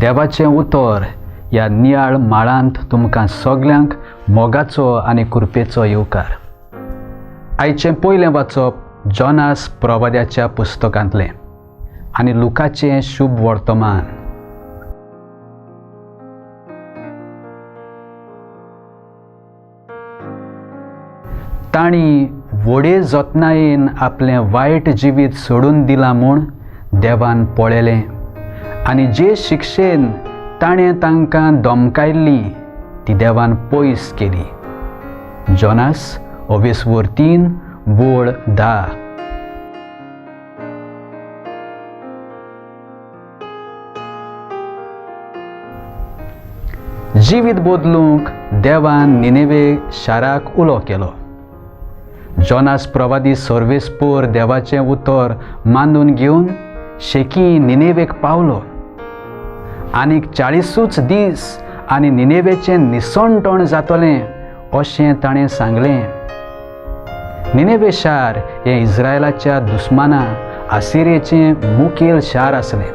देवाचें उतर ह्या नियाळ माळांत तुमकां सगल्यांक मोगाचो आनी कृपेचो येवकार. आयचें पयलें वाचप जोनास प्रवाद्याच्या पुस्तकांतलें आनी लुकाचें शुभ वर्तमान. तांणी व्हडे जतनायेन आपलें वायट जिवीत सोडून दिलां म्हूण देवान पळयलें आनी जे शिक्षेन ताणें तांकां धमकायल्ली ती देवान पयस केली. जोनास 3 बोळ 10. जिवीत बदलूंक देवान निनेवे शाराक उलो केलो. जोनास प्रवादी सर्वेस्पोर देवाचें उतर मानून घेवन शेकी निनेवेक पावलो. आनीक 40 दीस आनी निनेवेचें निसणटण जातलें अशें ताणें सांगलें. निनेवे शार हें इस्रायलाच्या दुस्माना आसिरेचें मुखेल शार आसलें.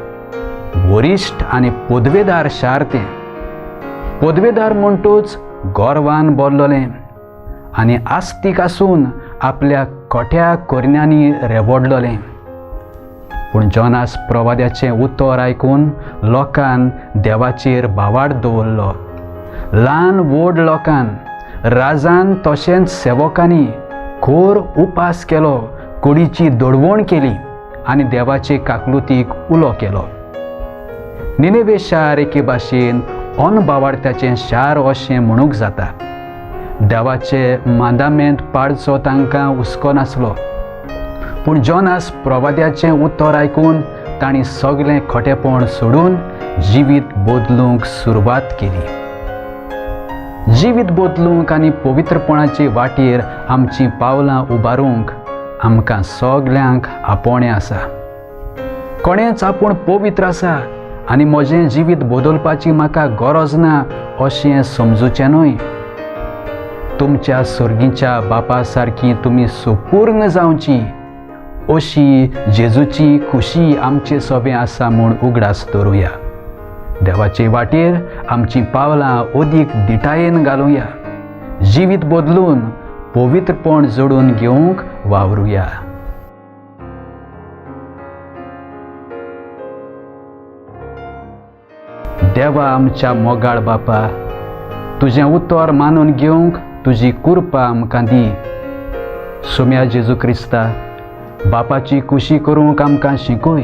वरिश्ठ आनी पदवेदार शार तें. पदवेदार म्हणटूच गोरवान बोल्लोलें आनी आस्तीक आसून आपल्या खोट्या कोरण्यांनी रेबोडलोलें. पूण जोनास प्रवाद्याचें उतर आयकून लोकान देवाचेर बावाड दवरलो. ल्हान व्हड लोकान, राजान तशेंच सेवकांनी खोर उपास केलो, कुडीची दडवण केली आनी देवाचे काकलुतीक उलो केलो. निनेवे शार एके भाशेन अनबावार्थ्याचें शार अशें म्हणूंक जाता. देवाचे मांदामेंत पाळचो तांकां हुस्को नासलो. पूण जोनास प्रवाद्याचें उतर आयकून तांणी सगलें खोटेपण सोडून जिवीत बदलूंक सुरवात केली. जिवीत बदलूंक आनी पवित्रपणाचे वाटेर आमचीं पावलां उबारूंक आमकां सगल्यांक आपोवणें आसा. कोणेंच आपूण पवित्र आसा आनी म्हजें जिवीत बदलपाची म्हाका गरज ना अशें समजुचें न्हय. तुमच्या सर्गीच्या बापा सारकीं तुमी सुपूर्ण जावची अशी जेजूची खुशी आमचे सोबे आसा म्हूण उगडास धरुया. देवाचे वाटेर आमचीं पावलां अदीक दिटायेन घालुया. जिवीत बदलून पवित्रपण जोडून घेवंक वावरुया. देवा आमच्या मोगाळ बापा, तुजें उतर मानून घेवंक तुजी कृपा आमकां दी. सुम्या जेजू क्रिस्ता, बापाची खुशी करूंक आमकां शिकय.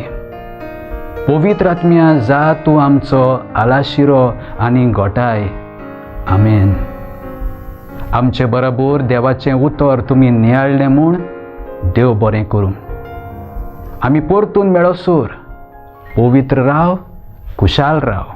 पवित्र आत्म्या जा तूं आमचो आलाशिरो आनी घोटाय. आमेन. आमचे बरोबर देवाचें उतर तुमी नियाळ्ळें म्हूण देव बरें करूं. आमी परतून मेळोसोर पवित्र राव, खुशाल राव.